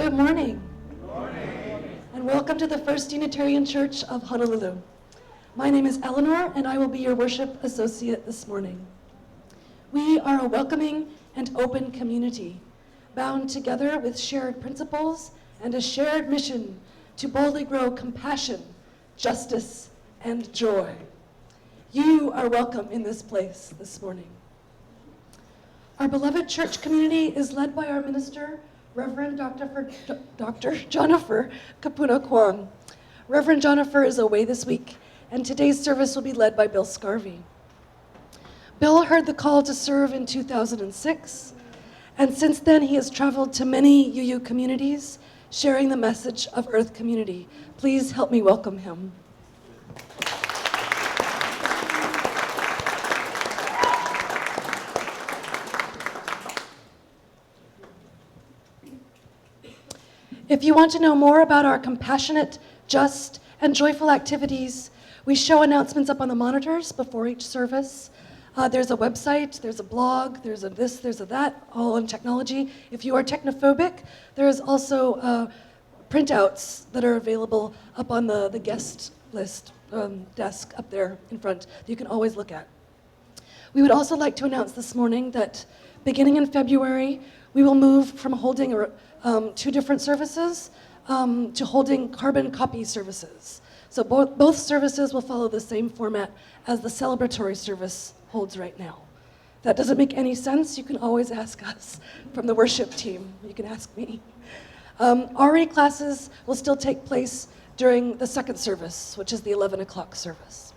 Good morning. Good morning. And welcome to the First Unitarian Church of Honolulu. My name is Eleanor, and I will be your worship associate this morning. We are a welcoming and open community, bound together with shared principles and a shared mission to boldly grow compassion, justice, and joy. You are welcome in this place this morning. Our beloved church community is led by our minister, Reverend Dr. Jennifer Kapuna Kwong. Reverend Jennifer is away this week, and today's service will be led by Bill Scarvie. Bill heard the call to serve in 2006, and since then he has traveled to many UU communities, sharing the message of Earth Community. Please help me welcome him. If you want to know more about our compassionate, just, and joyful activities, we show announcements up on the monitors before each service. There's a website, there's a blog, there's a this, there's a that, all on technology. If you are technophobic, there is also printouts that are available up on the guest list desk up there in front that you can always look at. We would also like to announce this morning that beginning in February, we will move from holding two different services to holding carbon copy services. So both services will follow the same format as the celebratory service holds right now. If that doesn't make any sense, you can always ask us from the worship team. You can ask me. RE classes will still take place during the second service, which is the 11 o'clock service.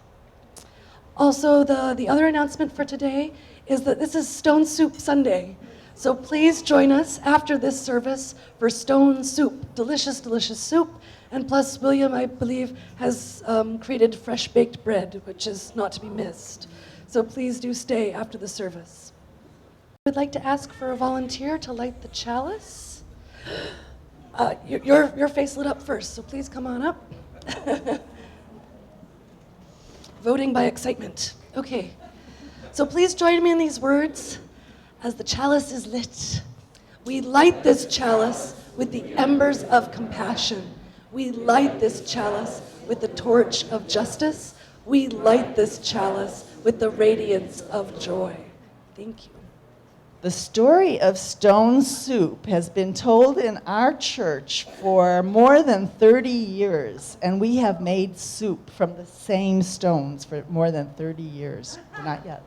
Also, the other announcement for today is that this is Stone Soup Sunday. So please join us after this service for Stone Soup, delicious, delicious soup. And plus, William, I believe, has created fresh baked bread, which is not to be missed. So please do stay after the service. I would like to ask for a volunteer to light the chalice. Your face lit up first, so please come on up. Voting by excitement. Okay. So please join me in these words. As the chalice is lit, we light this chalice with the embers of compassion. We light this chalice with the torch of justice. We light this chalice with the radiance of joy. Thank you. The story of Stone Soup has been told in our church for more than 30 years, and we have made soup from the same stones for more than 30 years. Not yet.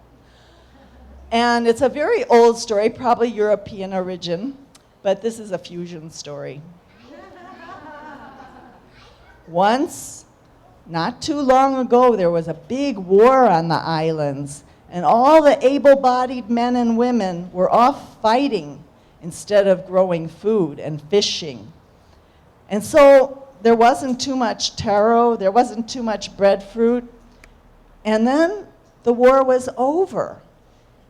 And it's a very old story, probably European origin, but this is a fusion story. Once, not too long ago, there was a big war on the islands, and all the able-bodied men and women were off fighting instead of growing food and fishing. And so there wasn't too much taro, there wasn't too much breadfruit, and then the war was over.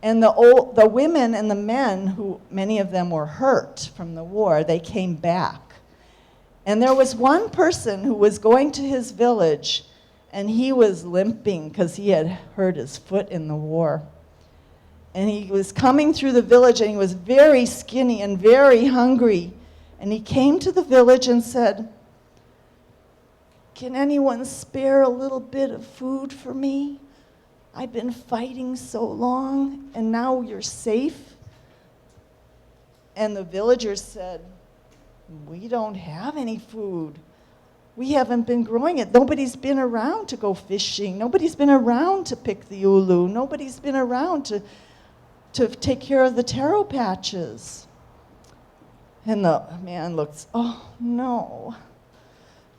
And the women and the men, who many of them were hurt from the war, they came back. And there was one person who was going to his village, and he was limping because he had hurt his foot in the war. And he was coming through the village, and he was very skinny and very hungry. And he came to the village and said, "Can anyone spare a little bit of food for me? I've been fighting so long, and now you're safe." And the villagers said, "We don't have any food. We haven't been growing it. Nobody's been around to go fishing. Nobody's been around to pick the ulu. Nobody's been around to take care of the taro patches." And the man looks, "Oh, no,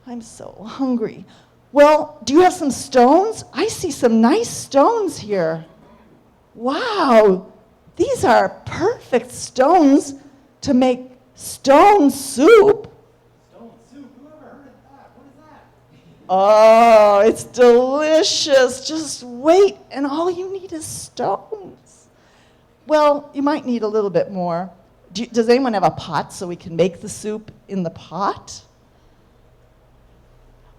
I'm so hungry. Well, do you have some stones? I see some nice stones here. Wow, these are perfect stones to make stone soup." Stone soup? Whoever heard of that? What is that? Oh, it's delicious. Just wait, and all you need is stones. Well, you might need a little bit more. Does anyone have a pot so we can make the soup in the pot?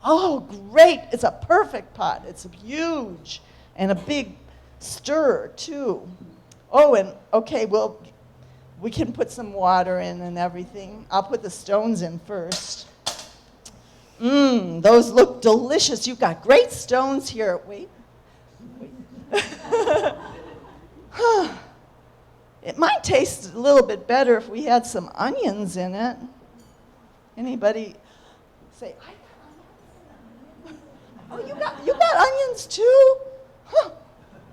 Oh, great. It's a perfect pot. It's huge and a big stir, too. Oh, and okay, well, We can put some water in and everything. I'll put the stones in first. Those look delicious. You've got great stones here. Wait. It might taste a little bit better if we had some onions in it. Anybody say, I got onions? Oh, you got onions too? Huh.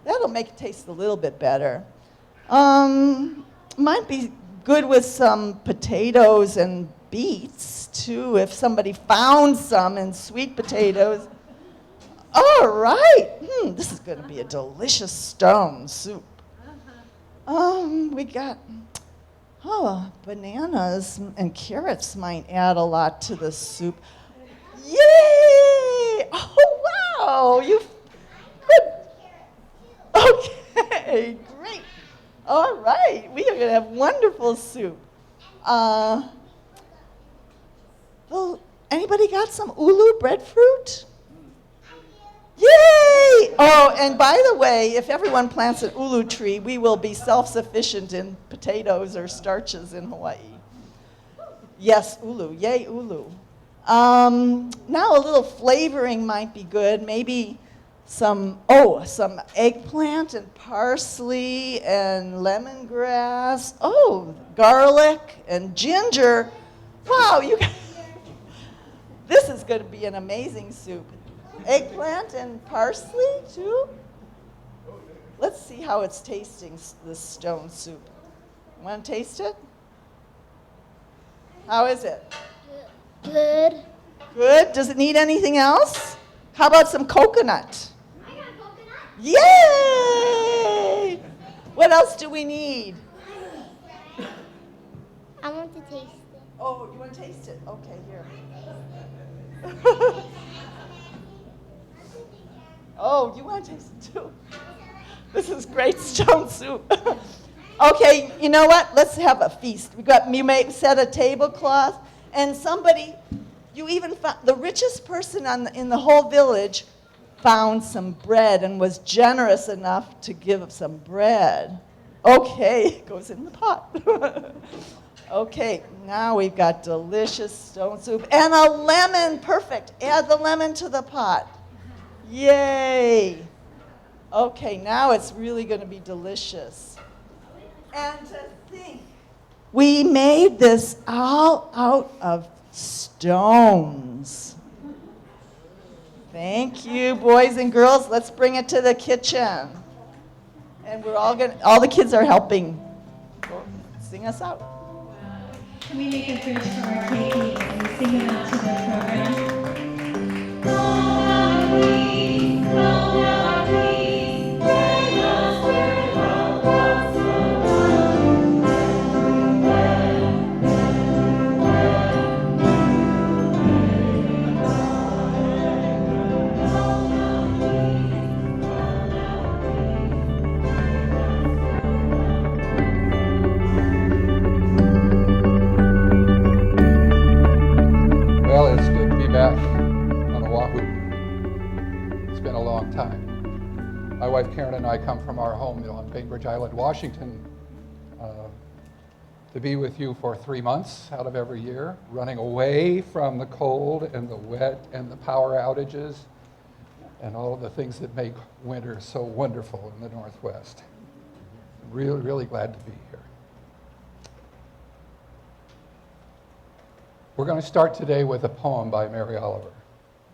That'll make it taste a little bit better. Might be good with some potatoes and beets too, if somebody found some and sweet potatoes. All right. This is going to be a delicious stone soup. We got, bananas and carrots might add a lot to the soup. Yay! Oh, wow. Good. Okay, great. All right. We are going to have wonderful soup. Anybody got some ulu breadfruit? Yay! Oh, and by the way, if everyone plants an ulu tree, we will be self-sufficient in potatoes or starches in Hawaii. Yes, ulu. Yay, ulu. Now a little flavoring might be good. Maybe some eggplant and parsley and lemongrass. Oh, garlic and ginger. Wow, this is going to be an amazing soup. Eggplant and parsley, too? Let's see how it's tasting, this stone soup. Want to taste it? How is it? Good. Good? Does it need anything else? How about some coconut? I got coconut. Yay! What else do we need? I want to taste it. Oh, you want to taste it? Okay, here. Oh, you want to taste it too? This is great stone soup. Okay, you know what? Let's have a feast. You may set a tablecloth, and you even found, the richest person in the whole village found some bread and was generous enough to give some bread. Okay, it goes in the pot. Okay, now we've got delicious stone soup and a lemon. Perfect. Add the lemon to the pot. Yay. Okay, now it's really going to be delicious. And to think, we made this all out of stones. Thank you, boys and girls. Let's bring it to the kitchen. And all the kids are helping. Sing us out. Can we make a bridge for our Katie and sing it out to the program? Well, it's good to be back on Oahu. It's been a long time. My wife Karen and I come from our home on Bainbridge Island, Washington, to be with you for 3 months out of every year, running away from the cold and the wet and the power outages and all of the things that make winter so wonderful in the Northwest. Really, really glad to be here. We're going to start today with a poem by Mary Oliver.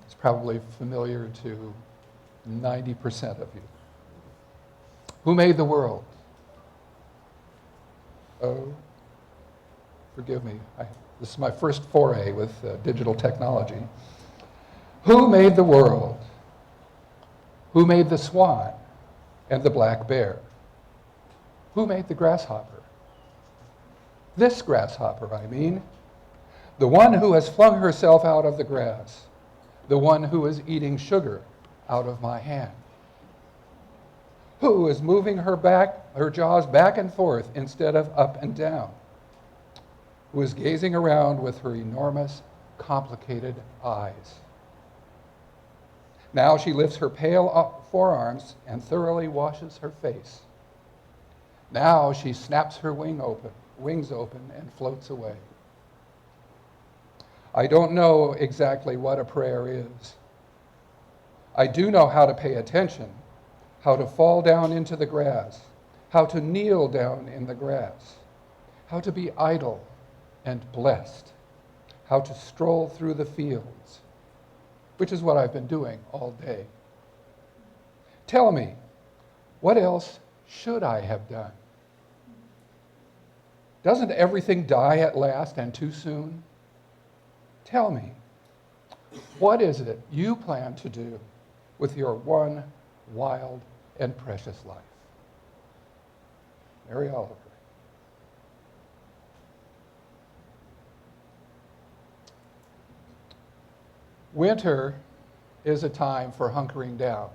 It's probably familiar to 90% of you. Who made the world? Oh, forgive me. This is my first foray with digital technology. Who made the world? Who made the swan and the black bear? Who made the grasshopper? This grasshopper, I mean. The one who has flung herself out of the grass. The one who is eating sugar out of my hand. Who is moving her jaws back and forth instead of up and down. Who is gazing around with her enormous, complicated eyes. Now she lifts her pale forearms and thoroughly washes her face. Now she snaps her wing open wings open, and floats away. I don't know exactly what a prayer is. I do know how to pay attention, how to fall down into the grass, how to kneel down in the grass, how to be idle and blessed, how to stroll through the fields, which is what I've been doing all day. Tell me, what else should I have done? Doesn't everything die at last and too soon? Tell me, what is it you plan to do with your one wild and precious life? Mary Oliver. Winter is a time for hunkering down.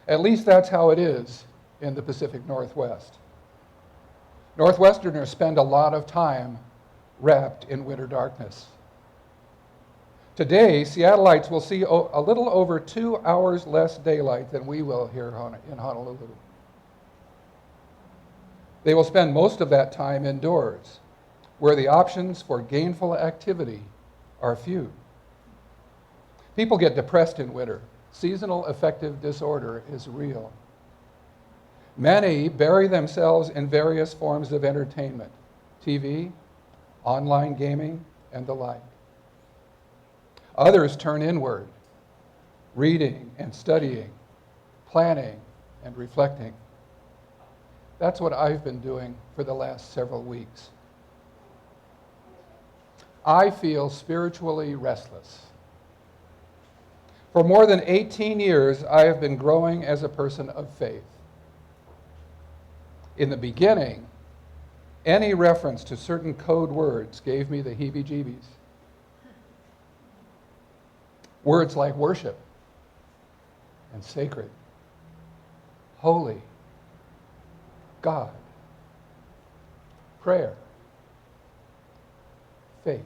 At least that's how it is in the Pacific Northwest. Northwesterners spend a lot of time wrapped in winter darkness. Today, Seattleites will see a little over 2 hours less daylight than we will here in Honolulu. They will spend most of that time indoors, where the options for gainful activity are few. People get depressed in winter. Seasonal affective disorder is real. Many bury themselves in various forms of entertainment, TV, online gaming, and the like. Others turn inward, reading and studying, planning and reflecting. That's what I've been doing for the last several weeks. I feel spiritually restless. For more than 18 years, I have been growing as a person of faith. In the beginning, any reference to certain code words gave me the heebie-jeebies. Words like worship and sacred, holy, God, prayer, faith.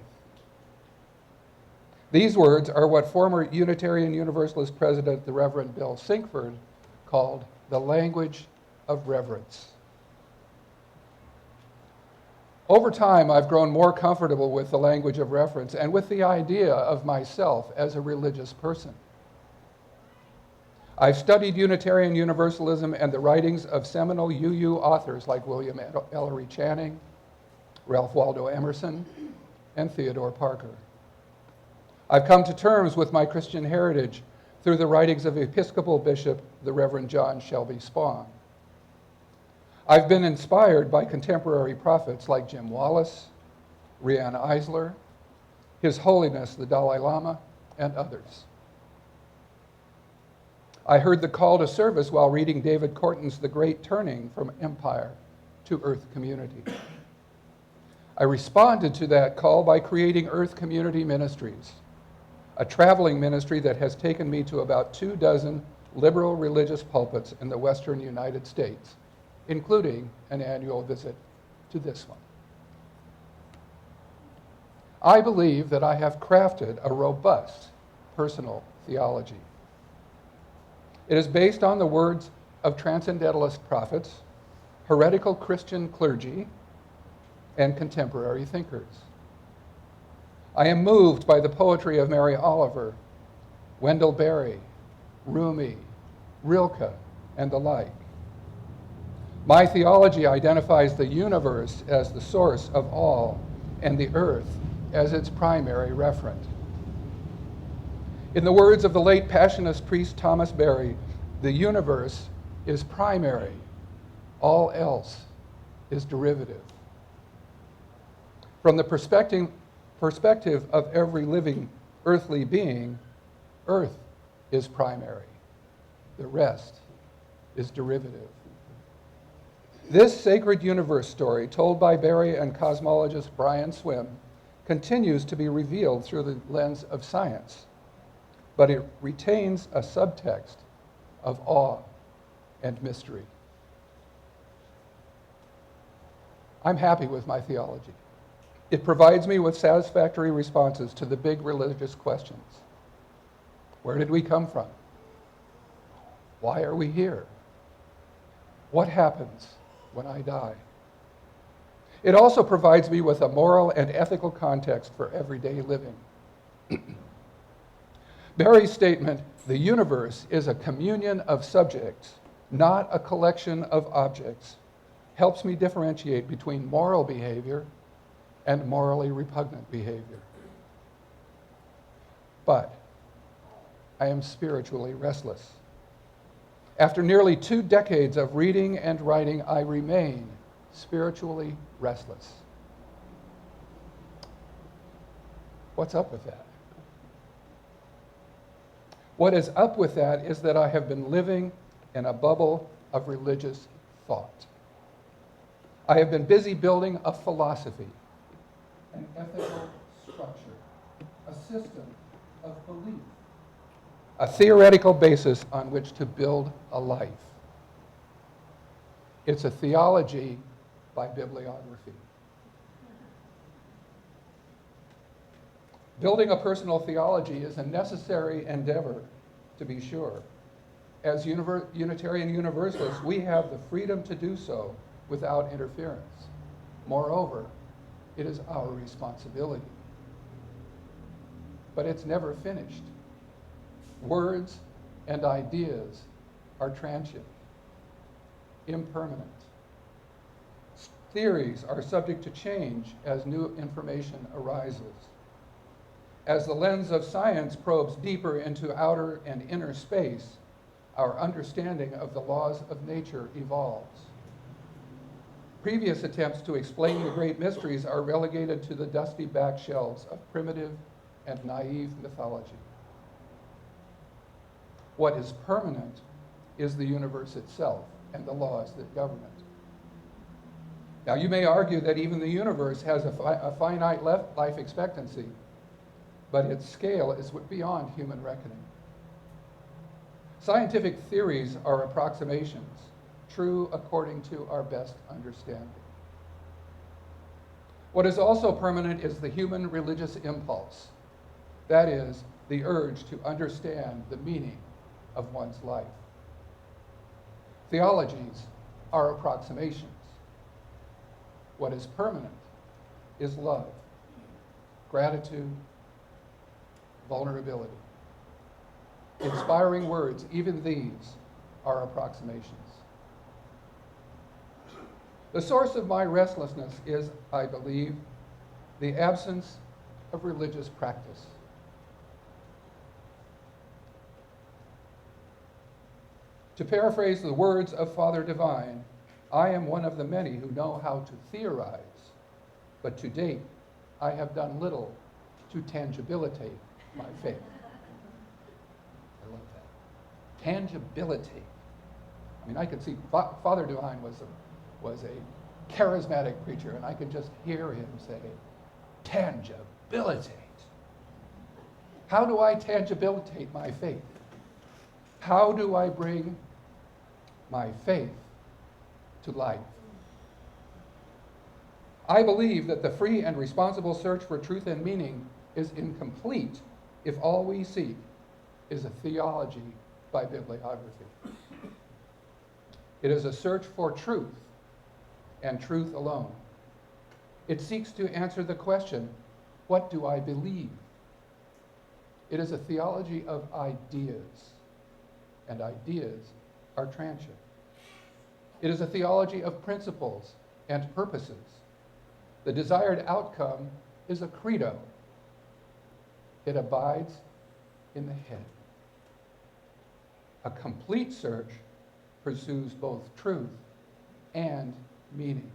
These words are what former Unitarian Universalist President, the Reverend Bill Sinkford, called the language of reverence. Over time, I've grown more comfortable with the language of reverence and with the idea of myself as a religious person. I've studied Unitarian Universalism and the writings of seminal UU authors like William Ellery Channing, Ralph Waldo Emerson, and Theodore Parker. I've come to terms with my Christian heritage through the writings of Episcopal Bishop, the Reverend John Shelby Spong. I've been inspired by contemporary prophets like Jim Wallace, Rianne Eisler, His Holiness the Dalai Lama, and others. I heard the call to service while reading David Corton's The Great Turning from Empire to Earth Community. I responded to that call by creating Earth Community Ministries, a traveling ministry that has taken me to about 24 liberal religious pulpits in the western United States, including an annual visit to this one. I believe that I have crafted a robust personal theology. It is based on the words of transcendentalist prophets, heretical Christian clergy, and contemporary thinkers. I am moved by the poetry of Mary Oliver, Wendell Berry, Rumi, Rilke, and the like. My theology identifies the universe as the source of all and the earth as its primary referent. In the words of the late Passionist priest Thomas Berry, the universe is primary, all else is derivative. From the perspective of every living earthly being, earth is primary, the rest is derivative. This sacred universe story, told by Berry and cosmologist Brian Swim, continues to be revealed through the lens of science, but it retains a subtext of awe and mystery. I'm happy with my theology. It provides me with satisfactory responses to the big religious questions. Where did we come from? Why are we here? What happens when I die? It also provides me with a moral and ethical context for everyday living. Barry's statement, "The universe is a communion of subjects, not a collection of objects," helps me differentiate between moral behavior and morally repugnant behavior. But I am spiritually restless. After nearly 2 decades of reading and writing, I remain spiritually restless. What's up with that? What is up with that is that I have been living in a bubble of religious thought. I have been busy building a philosophy, an ethical structure, a system of belief, a theoretical basis on which to build a life. It's a theology by bibliography. Building a personal theology is a necessary endeavor, to be sure. As Unitarian Universalists, we have the freedom to do so without interference. Moreover, it is our responsibility. But it's never finished. Words and ideas are transient, impermanent. Theories are subject to change as new information arises. As the lens of science probes deeper into outer and inner space, our understanding of the laws of nature evolves. Previous attempts to explain the great mysteries are relegated to the dusty back shelves of primitive and naive mythology. What is permanent is the universe itself and the laws that govern it. Now, you may argue that even the universe has a finite life expectancy, but its scale is beyond human reckoning. Scientific theories are approximations, true according to our best understanding. What is also permanent is the human religious impulse, that is, the urge to understand the meaning of one's life. Theologies are approximations. What is permanent is love, gratitude, vulnerability. Inspiring words, even these are approximations. The source of my restlessness is, I believe, the absence of religious practice. To paraphrase the words of Father Divine, I am one of the many who know how to theorize, but to date, I have done little to tangibilitate my faith. I love that. Tangibility. I mean, I could see Father Divine was a charismatic preacher, and I could just hear him say, tangibilitate. How do I tangibilitate my faith? How do I bring my faith to life? I believe that the free and responsible search for truth and meaning is incomplete if all we seek is a theology by bibliography. It is a search for truth and truth alone. It seeks to answer the question, what do I believe? It is a theology of ideas, and ideas are transient. It is a theology of principles and purposes. The desired outcome is a credo. It abides in the head. A complete search pursues both truth and meaning.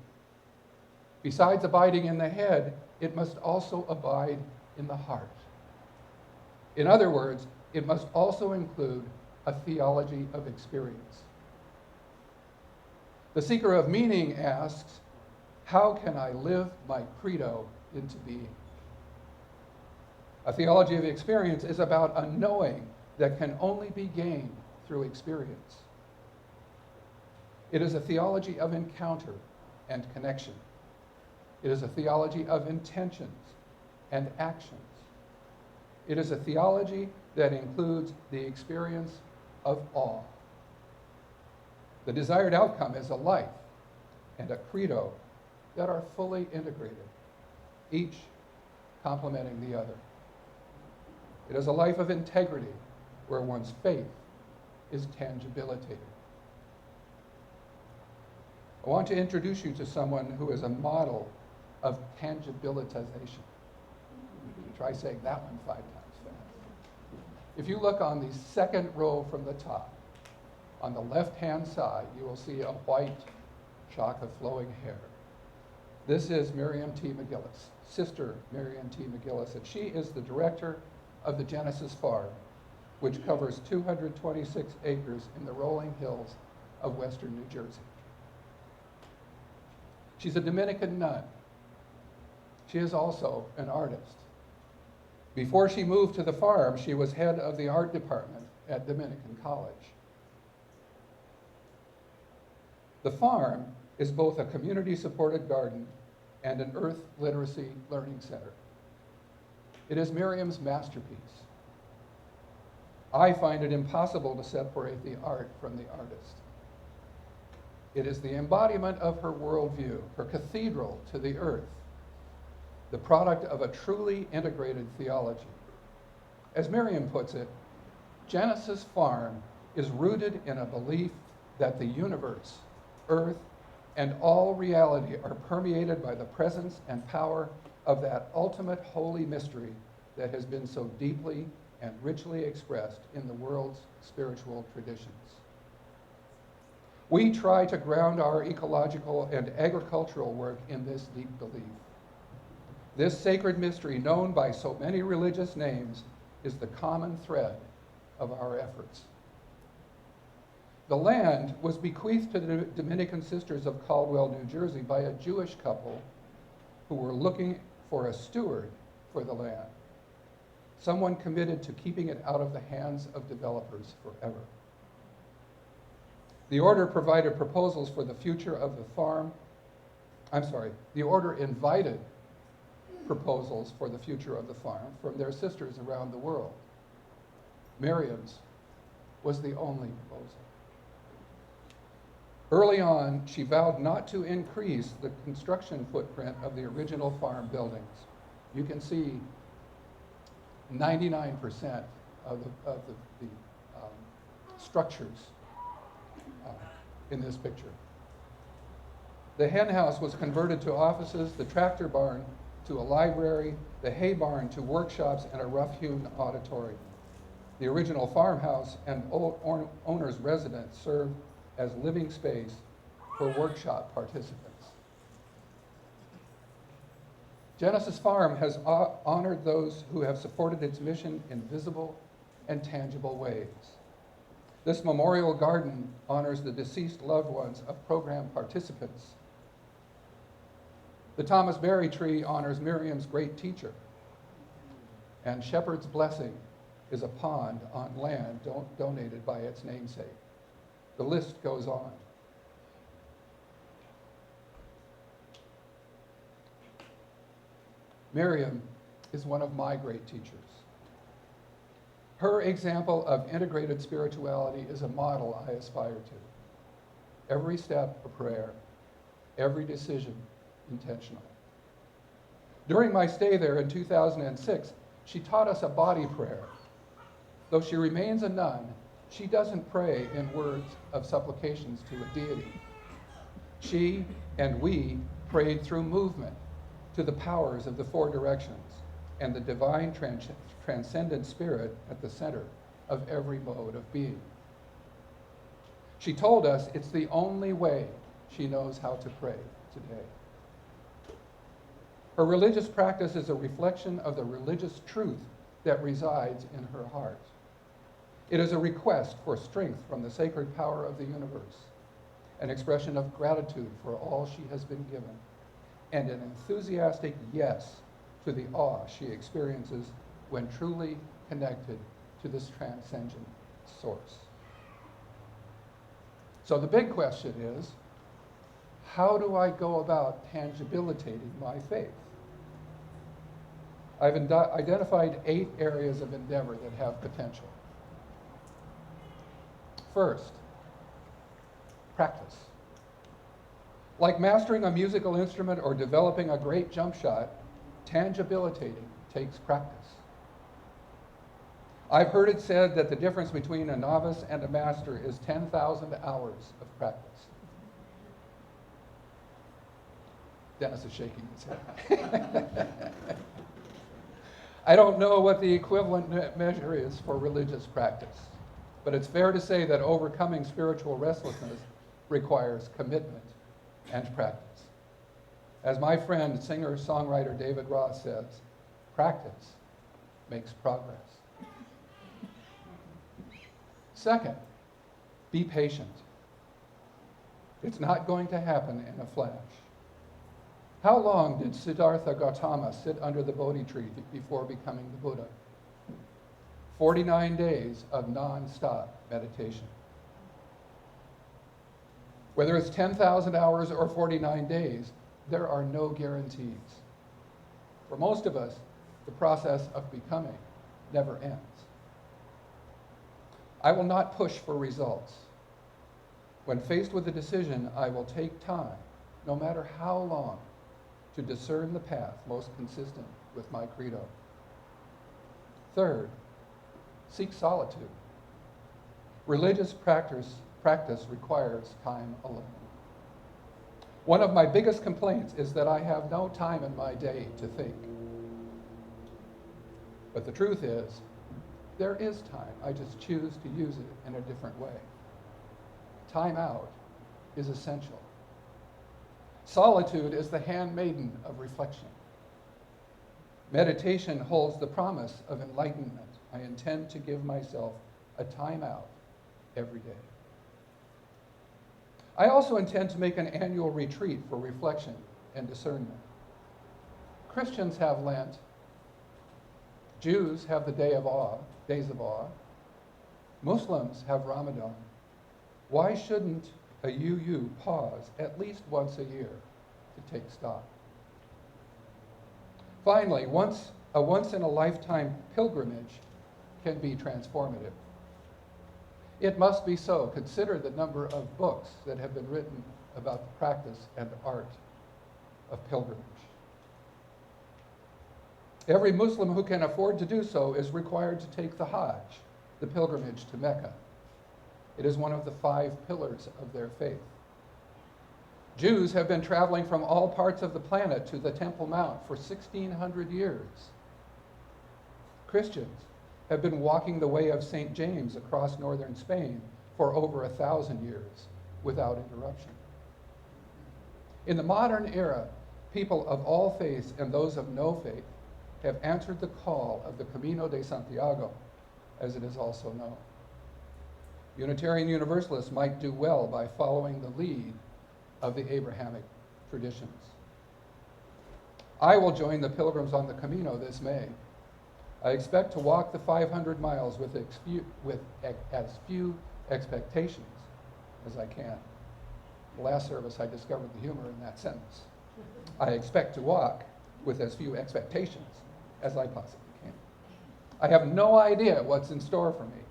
Besides abiding in the head, it must also abide in the heart. In other words, it must also include a theology of experience. The seeker of meaning asks, how can I live my credo into being? A theology of experience is about a knowing that can only be gained through experience. It is a theology of encounter and connection. It is a theology of intentions and actions. It is a theology that includes the experience of awe. The desired outcome is a life and a credo that are fully integrated, each complementing the other. It is a life of integrity where one's faith is tangibilitated. I want to introduce you to someone who is a model of tangibilitization. Try saying that one 5 times fast. If you look on the second row from the top, on the left-hand side, you will see a white shock of flowing hair. This is Miriam T. McGillis, Sister Miriam T. McGillis, and she is the director of the Genesis Farm, which covers 226 acres in the rolling hills of western New Jersey. She's a Dominican nun. She is also an artist. Before she moved to the farm, she was head of the art department at Dominican College. The farm is both a community-supported garden and an earth literacy learning center. It is Miriam's masterpiece. I find it impossible to separate the art from the artist. It is the embodiment of her worldview, her cathedral to the earth, the product of a truly integrated theology. As Miriam puts it, Genesis Farm is rooted in a belief that the universe, earth, and all reality are permeated by the presence and power of that ultimate holy mystery that has been so deeply and richly expressed in the world's spiritual traditions. We try to ground our ecological and agricultural work in this deep belief. This sacred mystery, known by so many religious names, is the common thread of our efforts. The land was bequeathed to the Dominican Sisters of Caldwell, New Jersey by a Jewish couple who were looking for a steward for the land, someone committed to keeping it out of the hands of developers forever. The order provided proposals for the future of the farm. The order invited proposals for the future of the farm from their sisters around the world. Miriam's was the only proposal. Early on, she vowed not to increase the construction footprint of the original farm buildings. You can see 99% of the structures in this picture. The hen house was converted to offices, the tractor barn to a library, the hay barn to workshops, and a rough-hewn auditorium. The original farmhouse and owner's residence served as living space for workshop participants. Genesis Farm has honored those who have supported its mission in visible and tangible ways. This memorial garden honors the deceased loved ones of program participants. The Thomas Berry tree honors Miriam's great teacher. And Shepherd's Blessing is a pond on land donated by its namesake. The list goes on. Miriam is one of my great teachers. Her example of integrated spirituality is a model I aspire to. Every step a prayer, every decision intentional. During my stay there in 2006, she taught us a body prayer. Though she remains a nun, she doesn't pray in words of supplications to a deity. She and we prayed through movement to the powers of the four directions and the divine transcendent spirit at the center of every mode of being. She told us it's the only way she knows how to pray today. Her religious practice is a reflection of the religious truth that resides in her heart. It is a request for strength from the sacred power of the universe, an expression of gratitude for all she has been given, and an enthusiastic yes to the awe she experiences when truly connected to this transcendent source. So the big question is, how do I go about tangibilitating my faith? I've identified 8 areas of endeavor that have potential. First, practice. Like mastering a musical instrument or developing a great jump shot, tangibilitating takes practice. I've heard it said that the difference between a novice and a master is 10,000 hours of practice. Dennis is shaking his head. I don't know what the equivalent measure is for religious practice, but it's fair to say that overcoming spiritual restlessness requires commitment and practice. As my friend, singer-songwriter David Ross says, practice makes progress. Second, be patient. It's not going to happen in a flash. How long did Siddhartha Gautama sit under the Bodhi tree before becoming the Buddha? 49 days of non-stop meditation. Whether it's 10,000 hours or 49 days, there are no guarantees. For most of us, the process of becoming never ends. I will not push for results. When faced with a decision, I will take time, no matter how long, to discern the path most consistent with my credo. Third, seek solitude. Religious practice requires time alone. One of my biggest complaints is that I have no time in my day to think. But the truth is, there is time. I just choose to use it in a different way. Time out is essential. Solitude is the handmaiden of reflection. Meditation holds the promise of enlightenment. I intend to give myself a time out every day. I also intend to make an annual retreat for reflection and discernment. Christians have Lent. Jews have the days of awe. Muslims have Ramadan. Why shouldn't a UU pause at least once a year to take stock? Finally, a once-in-a-lifetime pilgrimage can be transformative. It must be so. Consider the number of books that have been written about the practice and art of pilgrimage. Every Muslim who can afford to do so is required to take the Hajj, the pilgrimage to Mecca. It is one of the 5 pillars of their faith. Jews have been traveling from all parts of the planet to the Temple Mount for 1,600 years. Christians have been walking the way of St. James across northern Spain for over 1,000 years without interruption. In the modern era, people of all faiths and those of no faith have answered the call of the Camino de Santiago, as it is also known. Unitarian Universalists might do well by following the lead of the Abrahamic traditions. I will join the pilgrims on the Camino this May. I expect to walk the 500 miles with as few expectations as I can. The last service, I discovered the humor in that sentence. I expect to walk with as few expectations as I possibly can. I have no idea what's in store for me.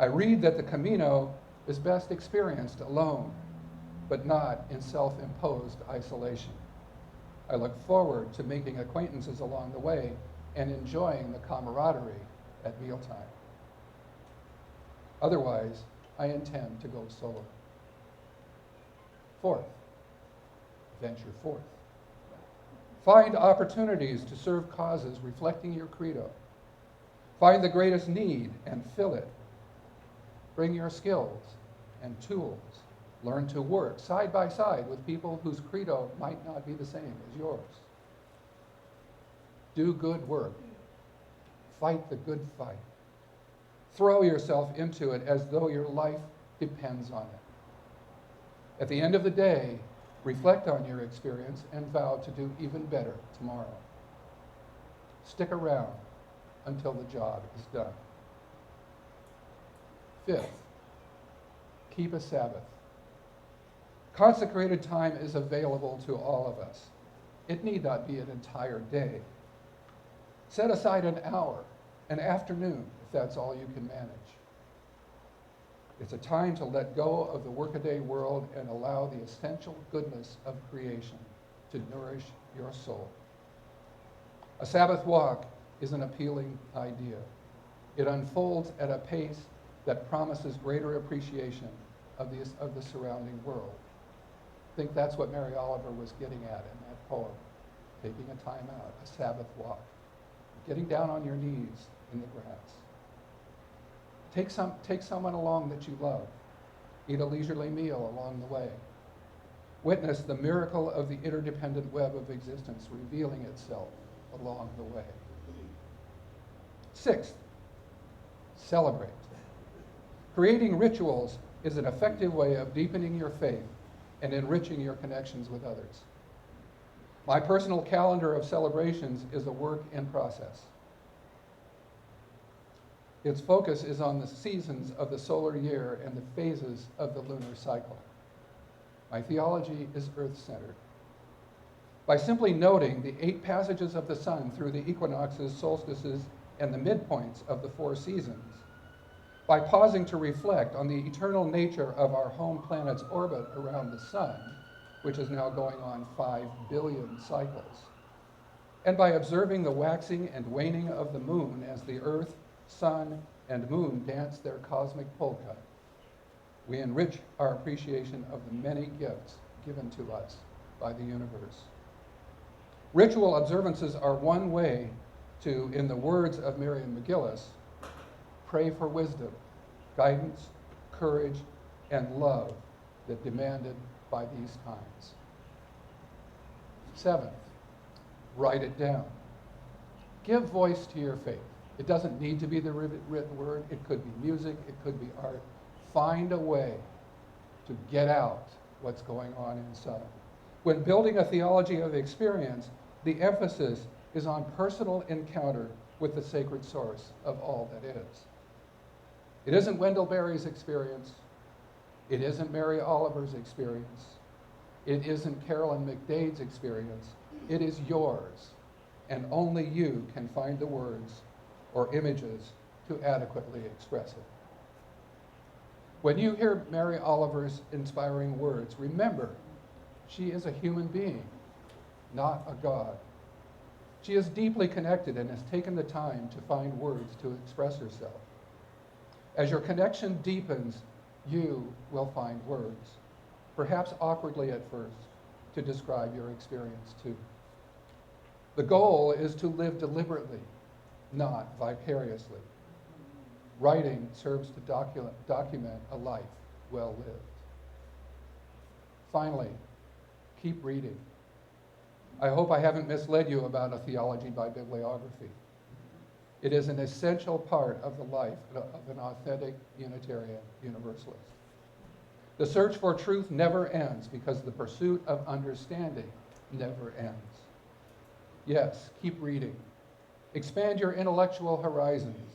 I read that the Camino is best experienced alone, but not in self-imposed isolation. I look forward to making acquaintances along the way and enjoying the camaraderie at mealtime. Otherwise, I intend to go solo. Fourth, venture forth. Find opportunities to serve causes reflecting your credo. Find the greatest need and fill it. Bring your skills and tools. Learn to work side by side with people whose credo might not be the same as yours. Do good work. Fight the good fight. Throw yourself into it as though your life depends on it. At the end of the day, reflect on your experience and vow to do even better tomorrow. Stick around until the job is done. Fifth, keep a Sabbath. Consecrated time is available to all of us. It need not be an entire day. Set aside an hour, an afternoon, if that's all you can manage. It's a time to let go of the workaday world and allow the essential goodness of creation to nourish your soul. A Sabbath walk is an appealing idea. It unfolds at a pace that promises greater appreciation of the surrounding world. I think that's what Mary Oliver was getting at in that poem, taking a time out, a Sabbath walk, getting down on your knees in the grass. Take someone along that you love. Eat a leisurely meal along the way. Witness the miracle of the interdependent web of existence revealing itself along the way. Sixth, celebrate. Creating rituals is an effective way of deepening your faith and enriching your connections with others. My personal calendar of celebrations is a work in process. Its focus is on the seasons of the solar year and the phases of the lunar cycle. My theology is earth-centered. By simply noting the 8 passages of the sun through the equinoxes, solstices, and the midpoints of the 4 seasons, by pausing to reflect on the eternal nature of our home planet's orbit around the sun, which is now going on 5 billion cycles, and by observing the waxing and waning of the moon as the earth, sun, and moon dance their cosmic polka, we enrich our appreciation of the many gifts given to us by the universe. Ritual observances are one way to, in the words of Miriam McGillis, pray for wisdom, guidance, courage, and love that demanded by these times. 7th, write it down. Give voice to your faith. It doesn't need to be the written word. It could be music. It could be art. Find a way to get out what's going on inside. When building a theology of experience, the emphasis is on personal encounter with the sacred source of all that is. It isn't Wendell Berry's experience. It isn't Mary Oliver's experience. It isn't Carolyn McDade's experience. It is yours, and only you can find the words or images to adequately express it. When you hear Mary Oliver's inspiring words, remember, she is a human being, not a god. She is deeply connected and has taken the time to find words to express herself. As your connection deepens, you will find words, perhaps awkwardly at first, to describe your experience too. The goal is to live deliberately, not vicariously. Writing serves to document a life well lived. Finally, keep reading. I hope I haven't misled you about a theology by bibliography. It is an essential part of the life of an authentic Unitarian Universalist. The search for truth never ends because the pursuit of understanding never ends. Yes, keep reading. Expand your intellectual horizons.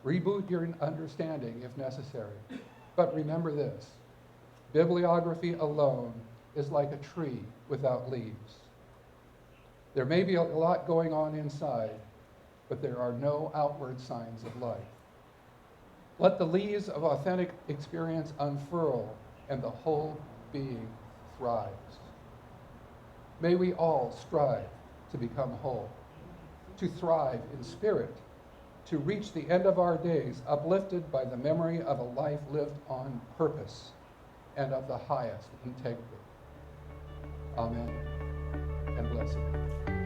Reboot your understanding if necessary. But remember this, bibliography alone is like a tree without leaves. There may be a lot going on inside, but there are no outward signs of life. Let the leaves of authentic experience unfurl and the whole being thrives. May we all strive to become whole, to thrive in spirit, to reach the end of our days uplifted by the memory of a life lived on purpose and of the highest integrity. Amen and blessed.